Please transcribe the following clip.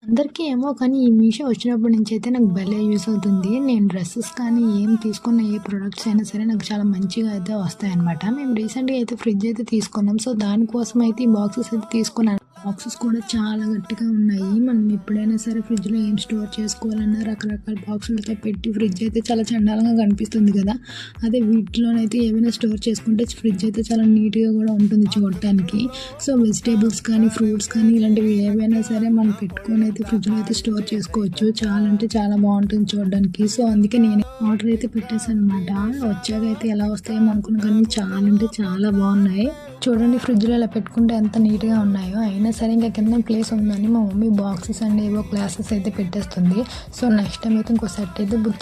అందరికీ ఏమో కానీ ఈ మీషో వచ్చినప్పటి నుంచి అయితే నాకు భలే యూస్ అవుతుంది. నేను డ్రెసెస్ కానీ ఏం తీసుకున్న ఏ ప్రొడక్ట్స్ అయినా సరే నాకు చాలా మంచిగా అయితే వస్తాయన్నమాట. మేము రీసెంట్‌గా అయితే ఫ్రిడ్జ్ అయితే తీసుకున్నాం. సో, దానికోసం అయితే ఈ బాక్సెస్ అయితే తీసుకున్నాను. బాక్సెస్ కూడా చాలా గట్టిగా ఉన్నాయి. మనం ఎప్పుడైనా సరే ఫ్రిడ్జ్‌లో ఏం స్టోర్ చేసుకోవాలన్నా రకరకాల బాక్సులతో పెట్టి ఫ్రిడ్జ్ అయితే చాలా చండాలంగా కనిపిస్తుంది కదా! అదే వీటిలోనైతే ఏమైనా స్టోర్ చేసుకుంటే ఫ్రిడ్జ్ అయితే చాలా నీట్‌గా కూడా ఉంటుంది చూడటానికి. సో, వెజిటబుల్స్ కానీ, ఫ్రూట్స్ కానీ ఇలాంటివి ఏవైనా సరే మనం పెట్టుకొని అయితే ఫ్రిడ్జ్‌లో అయితే స్టోర్ చేసుకోవచ్చు. చాలా అంటే చాలా బాగుంటుంది చూడడానికి. సో, అందుకే నేను ఆర్డర్ అయితే పెట్టేసాననమాట. వచ్చాక అయితే ఎలా వస్తాయేమో అనుకున్నా కానీ చాలా అంటే చాలా బాగున్నాయి. చూడండి ఫ్రిడ్జ్‌లో ఇలా పెట్టుకుంటే ఎంత నీట్‌గా ఉన్నాయో. అయినా సరే ఇంకా కింద ప్లేస్ ఉందని మా మమ్మీ బాక్సెస్ అండ్ ఏవో గ్లాసెస్ అయితే పెట్టేస్తుంది. సో, నెక్స్ట్ టైం అయితే ఇంకో సెట్ అయితే బుక్